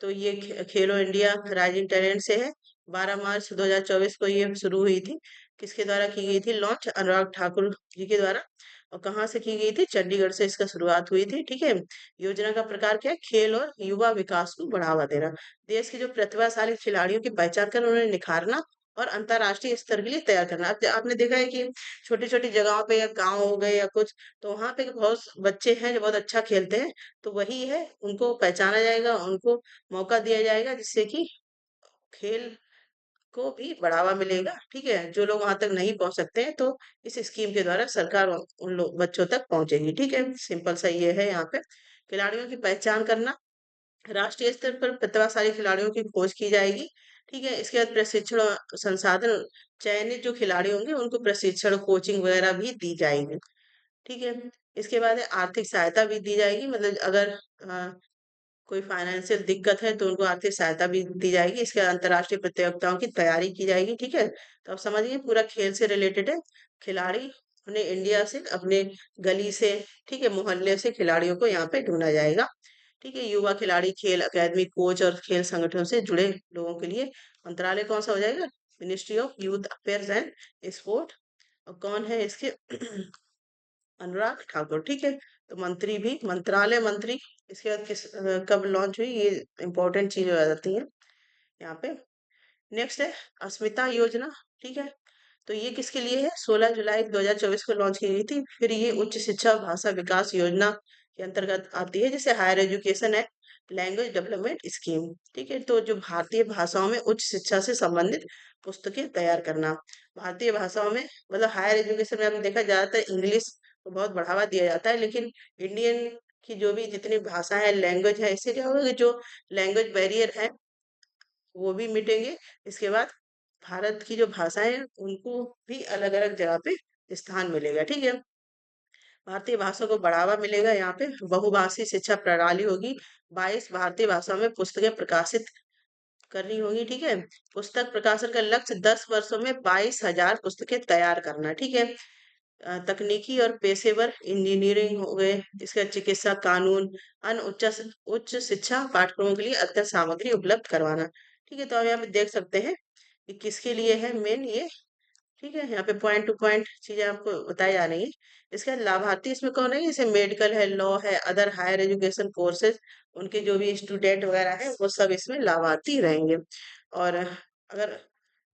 A: तो ये खेलो इंडिया राइजिंग टैलेंट से है। 12 मार्च 2024 को ये शुरू हुई थी। किसके द्वारा की गई थी लॉन्च? अनुराग ठाकुर जी के द्वारा। और कहाँ से की गई थी? चंडीगढ़ से इसका शुरुआत हुई थी। ठीक है। योजना का प्रकार क्या है? खेल और युवा विकास को बढ़ावा देना। देश के जो प्रतिभाशाली खिलाड़ियों की पहचान कर उन्हें निखारना और अंतर्राष्ट्रीय स्तर के लिए तैयार करना। आपने देखा है कि छोटी छोटी जगहों पे या गांव हो गए या कुछ, तो वहां पे बहुत बच्चे हैं जो बहुत अच्छा खेलते हैं। तो वही है, उनको पहचाना जाएगा, उनको मौका दिया जाएगा, जिससे कि खेल को भी बढ़ावा मिलेगा। ठीक है। जो लोग वहां तक नहीं पहुंच सकते हैं, तो इस स्कीम के द्वारा सरकार उन लोग बच्चों तक पहुंचेगी। ठीक है। सिंपल सा ये है यहाँ पे। खिलाड़ियों की पहचान करना, राष्ट्रीय स्तर पर प्रतिभाशाली खिलाड़ियों की खोज की जाएगी। ठीक है। इसके बाद प्रशिक्षण संसाधन, चयनित जो खिलाड़ी होंगे उनको प्रशिक्षण कोचिंग वगैरह भी दी जाएगी। ठीक है। इसके बाद है आर्थिक सहायता भी दी जाएगी। मतलब अगर कोई फाइनेंशियल दिक्कत है तो उनको आर्थिक सहायता भी दी जाएगी। इसके अंतर्राष्ट्रीय प्रतियोगिताओं की तैयारी की जाएगी। ठीक है। तो आप समझिए पूरा खेल से रिलेटेड है। खिलाड़ी अपने इंडिया से, अपने गली से, ठीक है, मोहल्ले से खिलाड़ियों को यहाँ पे ढूंढा जाएगा। ठीक है। युवा खिलाड़ी, खेल अकादमी, कोच और खेल संगठनों से जुड़े लोगों के लिए मंत्रालय कौन सा हो जाएगा? Ministry of youth affairs and sport. और कौन है इसके? अनुराग ठाकुर। ठीक है। तो मंत्री भी मंत्रालय मंत्री। इसके बाद कब लॉन्च हुई, ये इंपॉर्टेंट चीज हो जाती है यहाँ पे। नेक्स्ट है अस्मिता योजना। ठीक है। तो ये किसके लिए है? 16 जुलाई 2024 को लॉन्च की गई थी। फिर ये उच्च शिक्षा भाषा विकास योजना के अंतर्गत आती है, जैसे higher education and language development scheme. ठीक है। तो जो भारतीय भाषाओं में उच्च शिक्षा से संबंधित पुस्तकें तैयार करना। भारतीय भाषाओं में मतलब हायर एजुकेशन में आपने देखा ज्यादातर इंग्लिश को बहुत बढ़ावा दिया जाता है, लेकिन इंडियन की जो भी जितनी भाषा है, लैंग्वेज है, इससे क्या होगा कि जो लैंग्वेज बैरियर है वो भी मिटेंगे। इसके बाद भारत की जो भाषाएं हैं उनको भी अलग अलग जगह पे स्थान मिलेगा। ठीक है। भारतीय भाषा को बढ़ावा मिलेगा। यहाँ पे बहुभाषी शिक्षा प्रणाली होगी। 22 भारतीय भाषा में पुस्तकें प्रकाशित करनी होगी। ठीक है। पुस्तक प्रकाशन का लक्ष्य 10 वर्षों में 22,000 पुस्तकें तैयार करना। ठीक है। तकनीकी और पेशेवर इंजीनियरिंग हो गए, इसका चिकित्सा, कानून, अन्य उच्च शिक्षा पाठ्यक्रमों के लिए अत्यंत सामग्री उपलब्ध करवाना। ठीक है। तो आप यहाँ पे देख सकते हैं कि किसके लिए है मेन ये। ठीक है। यहाँ पे पॉइंट टू पॉइंट चीजें आपको बताई जा रही है। इसके बाद लाभार्थी इसमें कौन है? जैसे मेडिकल है, लॉ है, अदर हायर एजुकेशन कोर्सेज, उनके जो भी स्टूडेंट वगैरह है वो सब इसमें लाभार्थी रहेंगे। और अगर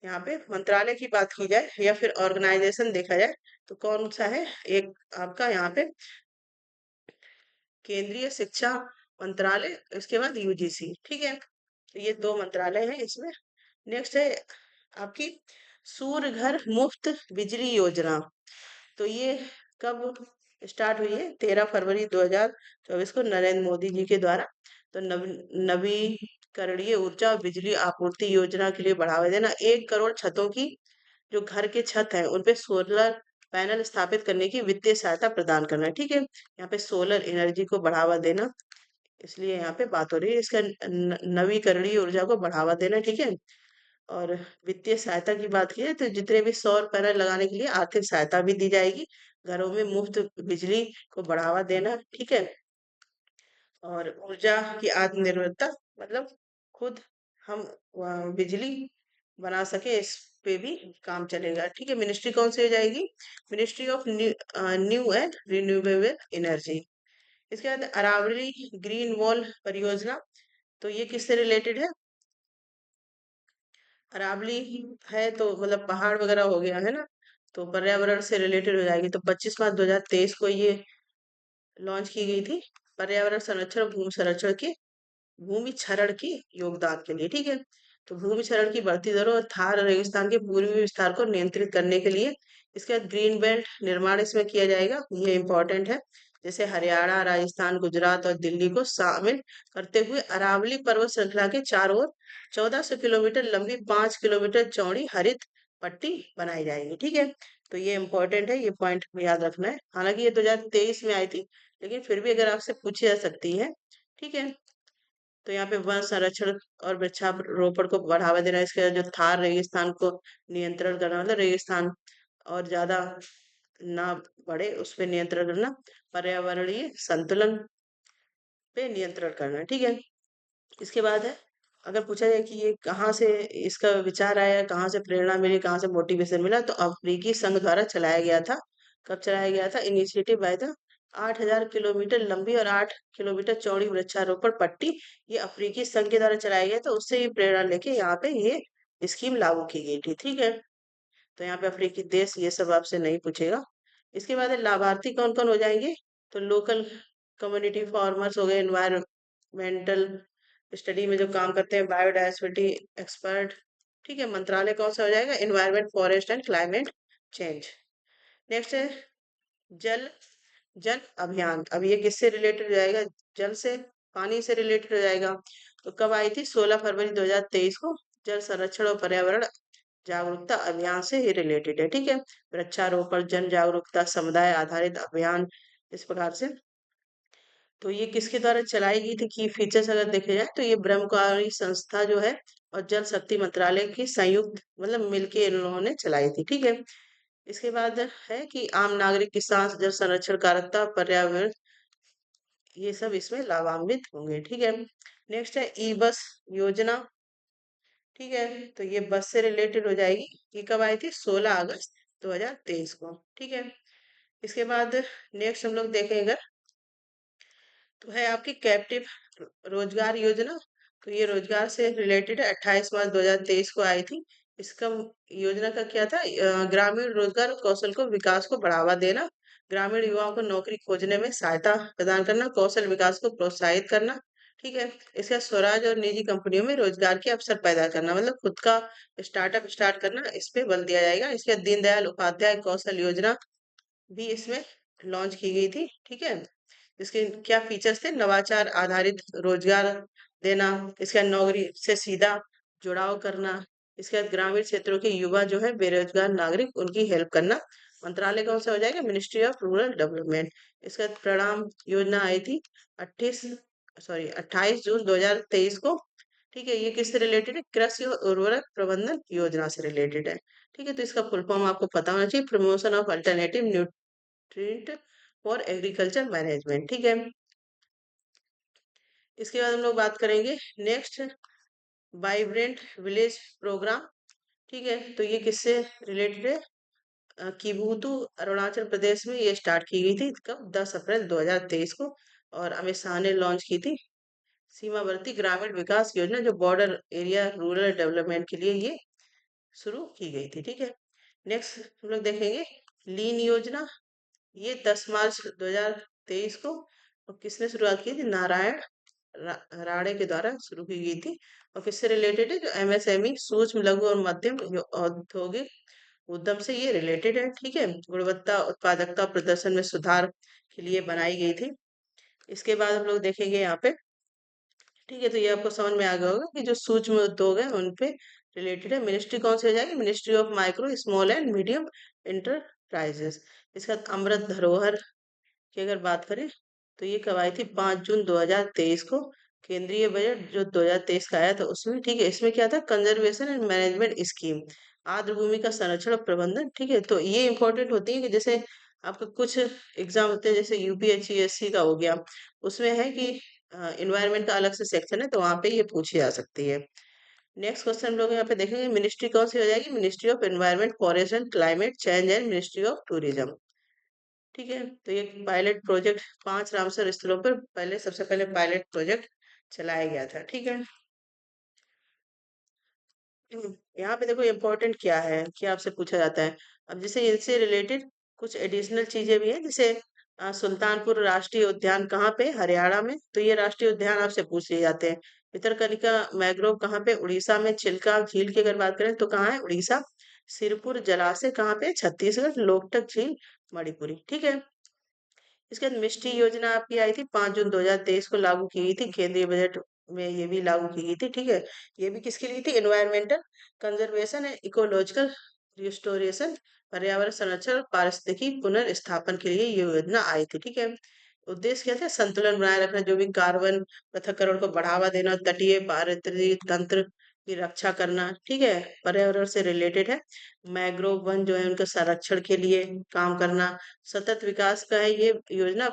A: यहाँ पे मंत्रालय की बात की जाए या फिर ऑर्गेनाइजेशन देखा जाए, तो कौन सा है? एक आपका यहाँ पे केंद्रीय शिक्षा मंत्रालय, इसके बाद यूजीसी। ठीक है। तो ये दो मंत्रालय हैं इसमें। नेक्स्ट है आपकी सूर्य घर मुफ्त बिजली योजना। तो ये कब स्टार्ट हुई है? 13 फरवरी 2024 को नरेंद्र मोदी जी के द्वारा। तो नवीकरणीय ऊर्जा और बिजली आपूर्ति योजना के लिए बढ़ावा देना। 1 करोड़ छतों की जो घर के छत है उन पे सोलर पैनल स्थापित करने की वित्तीय सहायता प्रदान करना। ठीक है। यहाँ पे सोलर एनर्जी को बढ़ावा देना, इसलिए यहाँ पे बात हो रही है इसका नवीकरणीय ऊर्जा को बढ़ावा देना। ठीक है। और वित्तीय सहायता की बात की जाए तो जितने भी सौर पैनल लगाने के लिए आर्थिक सहायता भी दी जाएगी। घरों में मुफ्त बिजली को बढ़ावा देना। ठीक है। और ऊर्जा की आत्मनिर्भरता, मतलब खुद हम बिजली बना सके, इस पे भी काम चलेगा। ठीक है। मिनिस्ट्री कौन सी हो जाएगी? Ministry of new and renewable energy. इसके बाद अरावली ग्रीन वॉल परियोजना। तो ये किससे रिलेटेड है? अरावली है तो मतलब पहाड़ वगैरह हो गया है ना, तो पर्यावरण से रिलेटेड हो जाएगी। तो 25 मार्च 2023 को ये लॉन्च की गई थी। पर्यावरण संरक्षण, भूमि संरक्षण के भूमि क्षरण के योगदान के लिए। ठीक है। तो भूमि क्षरण की बढ़ती दरों और थार रेगिस्तान के पूर्वी विस्तार को नियंत्रित करने के लिए इसके बाद ग्रीन बेल्ट निर्माण इसमें किया जाएगा। ये इंपॉर्टेंट है। जैसे हरियाणा, राजस्थान, गुजरात और दिल्ली को शामिल करते हुए अरावली पर्वत श्रृंखला के चारों ओर 1400 किलोमीटर लंबी, 5 किलोमीटर चौड़ी हरित पट्टी बनाई जाएगी। ठीक है। तो ये इंपॉर्टेंट है, ये पॉइंट याद रखना है। हालांकि ये 2023 में आई थी, लेकिन फिर भी अगर आपसे पूछी जा सकती है। ठीक है। तो यहाँ पे वन संरक्षण और वृक्षारोपण को बढ़ावा देना, इसके जो थार रेगिस्तान को नियंत्रण करना, मतलब रेगिस्तान और ज्यादा ना बढ़े उस पे नियंत्रण करना, पर्यावरणीय संतुलन पे नियंत्रण करना। ठीक है। इसके बाद है, अगर पूछा जाए कि ये कहाँ से इसका विचार आया, कहाँ से प्रेरणा मिली, कहाँ से मोटिवेशन मिला, तो अफ्रीकी संघ द्वारा चलाया गया था। कब चलाया गया था? इनिशिएटिव बाय द 8,000 किलोमीटर लंबी और 8 किलोमीटर चौड़ी वृक्षारोपण पट्टी, ये अफ्रीकी संघ के द्वारा चलाया गया था। उससे ही प्रेरणा लेके यहाँ पे ये स्कीम लागू की गई थी। ठीक है, तो यहाँ पे अफ्रीकी देश ये सब आपसे नहीं पूछेगा। इसके बाद है लाभार्थी कौन कौन हो जाएंगे, तो लोकल कम्युनिटी फार्मर्स हो गए, एनवायरमेंटल स्टडी में जो काम करते हैं, बायोडायवर्सिटी एक्सपर्ट। ठीक है, मंत्रालय कौन सा हो जाएगा? Environment, forest and climate change. Next है जल जल अभियान। अब ये किससे रिलेटेड हो जाएगा? जल से, पानी से रिलेटेड हो जाएगा। तो कब आई थी? 16 फरवरी 2023 को। जल संरक्षण और पर्यावरण जागरूकता अभियान से ही रिलेटेड है। ठीक है, वृक्षारोपण, जन जागरूकता, समुदाय आधारित अभियान, इस प्रकार से। तो ये किसके द्वारा चलाई गई थी? की फीचर्स अगर देखे जाए तो ये ब्रह्मकुमारी संस्था जो है और जल शक्ति मंत्रालय की संयुक्त, मतलब मिलके इन लोगों ने चलाई थी। ठीक है, इसके बाद है कि आम नागरिक, किसान, जल संरक्षण कार्यकर्ता, पर्यावरण, ये सब इसमें लाभान्वित होंगे। ठीक है, नेक्स्ट है ई बस योजना। ठीक है, तो ये बस से रिलेटेड हो जाएगी। ये कब आई थी? 16 अगस्त 2023 को। ठीक है, इसके बाद नेक्स्ट हम लोग देखेंगे तो है आपकी कैप्टिव रोजगार योजना। तो ये रोजगार से रिलेटेड है, 28 मार्च 2023 को आई थी। इसका योजना का क्या था? ग्रामीण रोजगार और कौशल को विकास को बढ़ावा देना, ग्रामीण युवाओं को नौकरी खोजने में सहायता प्रदान करना, कौशल विकास को प्रोत्साहित करना। ठीक है, इसका स्वराज और निजी कंपनियों में रोजगार के अवसर पैदा करना, मतलब खुद का स्टार्टअप स्टार्ट करना, इस पे बल दिया जाएगा। इसके बाद दीनदयाल उपाध्याय कौशल योजना भी इसमें लॉन्च की गई थी। ठीक है, इसके क्या फीचर्स थे? नवाचार आधारित रोजगार देना, इसका नौकरी से सीधा जुड़ाव करना, इसके बाद ग्रामीण क्षेत्रों के युवा जो है बेरोजगार नागरिक, उनकी हेल्प करना। मंत्रालय कौन सा हो जाएगा? Ministry of rural development. इसका प्रणाम योजना आई थी 28 जून 2023 को। ठीक है, ये किससे रिलेटेड है? कृषि और उर्वरक प्रबंधन योजना से रिलेटेड है। ठीक है, तो इसका फुल फॉर्म आपको पता होना चाहिए, promotion of alternative nutrient for agriculture management. ठीक है, इसके बाद हम लोग बात करेंगे नेक्स्ट, वाइब्रेंट विलेज प्रोग्राम। ठीक है, तो ये किससे रिलेटेड है? किबूतू अरुणाचल प्रदेश में ये स्टार्ट की गई थी। कब? 10 अप्रैल 2023 को। और अमित शाह ने लॉन्च की थी। सीमावर्ती ग्रामीण विकास योजना, जो बॉर्डर एरिया रूरल डेवलपमेंट के लिए ये शुरू की गई थी। ठीक है, नेक्स्ट हम लोग देखेंगे लीन योजना। ये 10 मार्च 2023 को, और किसने शुरुआत की थी? नारायण राणे के द्वारा शुरू की गई थी। और किससे रिलेटेड है? जो एमएसएमई, सूक्ष्म लघु और मध्यम औद्योगिक उद्यम से ये रिलेटेड है। ठीक है, गुणवत्ता, उत्पादकता, प्रदर्शन में सुधार के लिए बनाई गई थी। इसके बाद हम लोग देखेंगे यहाँ पे। ठीक है, तो ये आपको समझ में आ गया होगा कि जो सूक्ष्म उद्योग है उन पे रिलेटेड है। मिनिस्ट्री कौन सी हो जाएगी? Ministry of micro small and medium enterprises. इसका अमृत धरोहर की अगर बात करें तो ये कब आई थी? 5 जून 2023 को। केंद्रीय बजट जो 2023 का आया था उसमें। ठीक है, इसमें क्या था? कंजर्वेशन एंड मैनेजमेंट स्कीम, आर्द्र भूमि का संरक्षण और प्रबंधन। ठीक है, तो ये इंपॉर्टेंट होती है कि जैसे आपका कुछ एग्जाम होते हैं, जैसे यूपीएससी का हो गया, उसमें है कि इन्वायरमेंट का अलग से सेक्शन है, तो वहां पे ये पूछी जा सकती है। नेक्स्ट क्वेश्चन हम लोग यहाँ पे देखेंगे, मिनिस्ट्री कौन सी हो जाएगी? Ministry of environment, forest and climate change and ministry of tourism. ठीक है, तो ये पायलट प्रोजेक्ट 5 रामसर स्थलों पर पहले, सबसे पहले पायलट प्रोजेक्ट चलाया गया था। ठीक है, यहाँ पे देखो इम्पोर्टेंट क्या है, क्या आपसे पूछा जाता है। अब जैसे इनसे रिलेटेड कुछ एडिशनल चीजें भी हैं, जैसे सुल्तानपुर राष्ट्रीय उद्यान कहाँ पे? हरियाणा में। तो ये राष्ट्रीय उद्यान आपसे पूछ लिए जाते हैं। भितरकनिका मैग्रोव कहाँ पे? उड़ीसा में। चिल्का झील की अगर बात करें तो कहाँ है? उड़ीसा। सिरपुर जलाशय कहाँ पे? छत्तीसगढ़। लोकटक झील मणिपुरी। ठीक है, इसके बाद मिष्टी योजना आपकी आई थी 5 जून 2023 को, लागू की गई थी केंद्रीय बजट में, ये भी लागू की गई थी। ठीक है, ये भी किसके लिए थी? एनवायरमेंटल कंजर्वेशन है, इकोलॉजिकल रिस्टोरेशन, पर्यावरण संरक्षण और पारिस्थितिकी पुनर्स्थापन के लिए ये योजना आई थी। ठीक है, उद्देश्य क्या था? संतुलन बनाए रखना, जो भी कार्बन पृथक्करण को बढ़ावा देना, तटीय पारिस्थितिकी तंत्र की रक्षा करना। ठीक है, पर्यावरण से रिलेटेड है। मैग्रोव वन जो है उनके संरक्षण के लिए काम करना, सतत विकास का है ये योजना।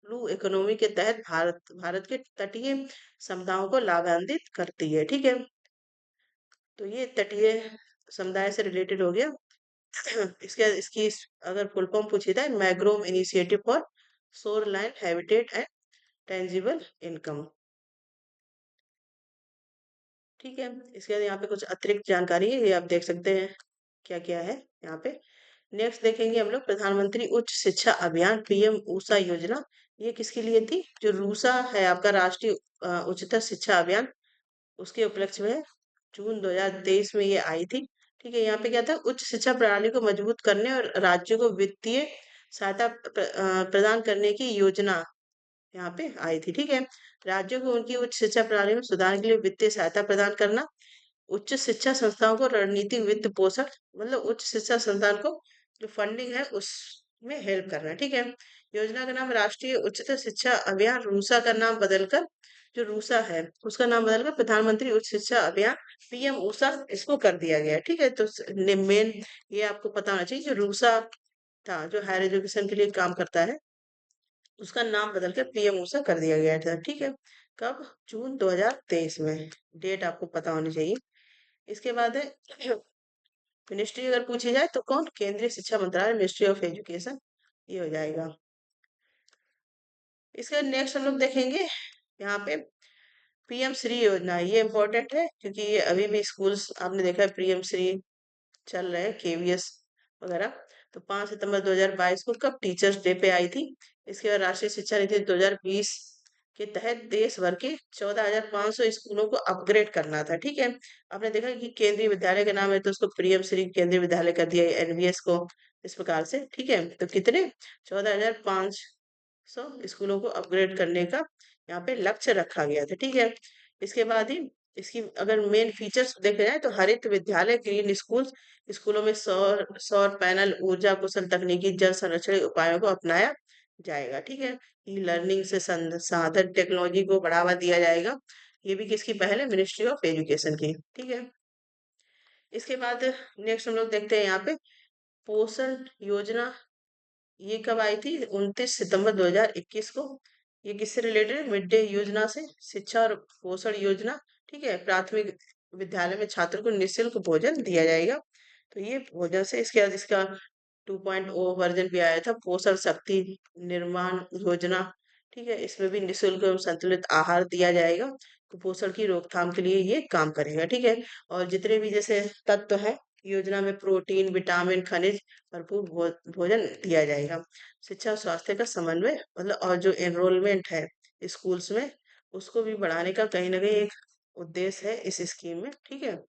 A: ब्लू इकोनॉमी के तहत भारत भारत के तटीय समुदायों को लाभान्वित करती है। ठीक है, तो ये तटीय समुदाय से रिलेटेड हो गया। अगर फुल फॉर्म पूछी जाए, mangrove initiative for shoreline habitat and tangible income. ठीक है, इसके बाद यहाँ पे कुछ अतिरिक्त जानकारी है, ये आप देख सकते हैं क्या क्या है यहाँ पे। नेक्स्ट देखेंगे हम लोग प्रधानमंत्री उच्च शिक्षा अभियान, पीएम ऊषा योजना। ये किसके लिए थी? जो रूसा है आपका राष्ट्रीय उच्चतर शिक्षा अभियान, उसके उपलक्ष्य में जून 2023 में ये आई थी। ठीक है, यहाँ पे क्या था? उच्च शिक्षा प्रणाली को मजबूत करने और राज्यों को वित्तीय सहायता प्रदान करने की योजना यहाँ पे आई थी। ठीक है, राज्यों को उनकी उच्च शिक्षा प्रणाली में सुधार के लिए वित्तीय सहायता प्रदान करना, उच्च शिक्षा संस्थाओं को रणनीतिक वित्त पोषण, मतलब उच्च शिक्षा संस्थान को जो फंडिंग है उसमें हेल्प करना है। ठीक है, योजना का नाम राष्ट्रीय उच्चतर शिक्षा अभियान, रूसा का नाम बदलकर, जो रूसा है उसका नाम बदलकर प्रधानमंत्री उच्च शिक्षा अभियान पीएम ऊषा इसको कर दिया गया है। ठीक है, तो मेन ये आपको पता होना चाहिए, जो रूसा था जो हायर एजुकेशन के लिए काम करता है, उसका नाम बदल के पीएम ऊषा कर दिया गया था। ठीक है, कब? जून 2023 में। डेट आपको पता होनी चाहिए। इसके बाद है मिनिस्ट्री अगर पूछी जाए तो कौन? केंद्रीय शिक्षा मंत्रालय, मिनिस्ट्री ऑफ एजुकेशन, ये हो जाएगा। इसके नेक्स्ट हम लोग देखेंगे यहाँ पे पीएम श्री योजना। ये इम्पोर्टेंट है क्योंकि ये अभी भी स्कूल्स आपने देखा है पीएम श्री चल रहे हैं, केवीएस वगैरह। तो 5 सितंबर 2022 को कब? टीचर्स डे पे आई थी। इसके बाद राष्ट्रीय शिक्षा नीति 2020 के तहत देश भर के 14,500 स्कूलों को अपग्रेड करना था। ठीक है, आपने देखा कि केंद्रीय विद्यालय का नाम है तो उसको प्रियम श्री केंद्रीय विद्यालय कर दिया एनवीएस को, इस प्रकार से। ठीक है, तो कितने? 14,500 स्कूलों को अपग्रेड करने का यहाँ पे लक्ष्य रखा गया था। ठीक है, इसके बाद ही इसकी अगर मेन फीचर्स देखे जाए तो हरित विद्यालय, ग्रीन स्कूल, स्कूलों में सौर सौर पैनल, ऊर्जा कुशल तकनीकी, जल संरक्षण उपायों को अपनाया जाएगा। ठीक है, ई लर्निंग से संसाधन टेक्नोलॉजी को बढ़ावा दिया जाएगा। ये भी किसकी पहल है? मिनिस्ट्री ऑफ एजुकेशन की। ठीक है, इसके बाद नेक्स्ट हम लोग देखते हैं यहाँ पे पोषण योजना। ये कब आई थी? 29 सितंबर 2021 को। ये किससे रिलेटेड है? मिड डे योजना से, शिक्षा और पोषण योजना। ठीक है, प्राथमिक विद्यालय में छात्र को निःशुल्क भोजन दिया जाएगा। तो ये भोजन से, इसके बाद इसका 2.0 वर्जन भी आया था, पोषण शक्ति निर्माण योजना। ठीक है, इसमें भी निःशुल्क एवं संतुलित आहार दिया जाएगा। कुपोषण की रोकथाम के लिए ये काम करेगा। ठीक है, और जितने भी जैसे तत्व है योजना में, प्रोटीन, विटामिन, खनिज भरपूर भोजन दिया जाएगा। शिक्षा और स्वास्थ्य का समन्वय, मतलब और जो एनरोलमेंट है स्कूल्स में, उसको भी बढ़ाने का कहीं ना कहीं एक उद्देश्य है इस स्कीम में। ठीक है,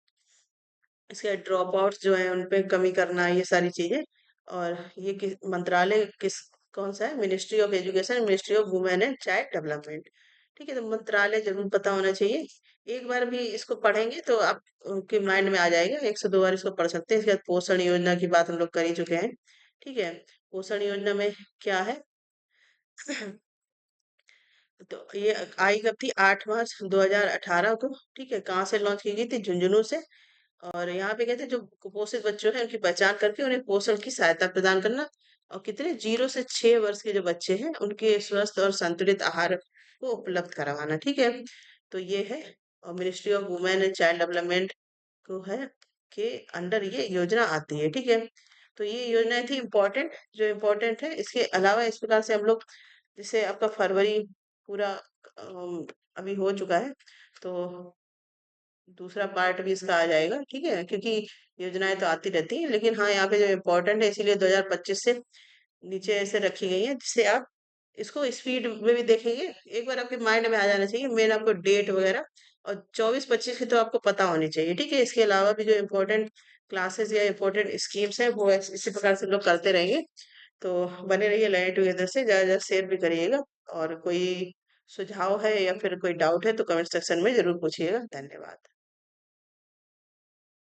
A: इसके ड्रॉप आउट्स जो है उन पे कमी करना, ये सारी चीजें। और ये मंत्रालय किस कौन सा है? Ministry of education, ministry of women and child development. ठीक है, तो मंत्रालय जरूर पता होना चाहिए। एक बार भी इसको पढ़ेंगे तो आपके माइंड में आ जाएगा, 102 बार इसको पढ़ सकते हैं। इसके बाद पोषण योजना की बात हम लोग कर ही चुके हैं। ठीक है, पोषण योजना में क्या है? तो ये आई कब थी? 8 मार्च 2018 को। ठीक है, कहाँ से लॉन्च की गई थी? झुंझुनू से। और यहाँ पे कहते हैं जो कुपोषित बच्चों हैं उनकी पहचान करके उन्हें पोषण की सहायता प्रदान करना, और कितने? 0 से 6 वर्ष के जो बच्चे हैं उनके स्वस्थ और संतुलित आहार को उपलब्ध करवाना। ठीक है, तो ये है। और ministry of women and child development को है के अंडर ये योजना आती है। ठीक है, तो ये योजनाएं थी इम्पोर्टेंट, जो इम्पोर्टेंट है। इसके अलावा इस प्रकार से हम लोग, जैसे आपका फरवरी पूरा अभी हो चुका है, तो दूसरा पार्ट भी इसका आ जाएगा। ठीक है, क्योंकि योजनाएं तो आती रहती हैं, लेकिन हाँ यहाँ पे जो इम्पोर्टेंट है इसीलिए 2025 से नीचे ऐसे रखी गई है, जिससे आप इसको स्पीड में भी देखेंगे। एक बार आपके माइंड में आ जाना चाहिए मेन आपको डेट वगैरह, और 24-25 की तो आपको पता होनी चाहिए। ठीक है, इसके अलावा भी जो इम्पोर्टेंट क्लासेस या इम्पोर्टेंट स्कीम्स हैं वो इसी प्रकार से लोग करते रहेंगे। तो बने रहिए लर्निंग टुगेदर से, ज़्यादा ज़्यादा शेयर भी करिएगा। और कोई सुझाव है या फिर कोई डाउट है तो कमेंट सेक्शन में जरूर पूछिएगा। धन्यवाद।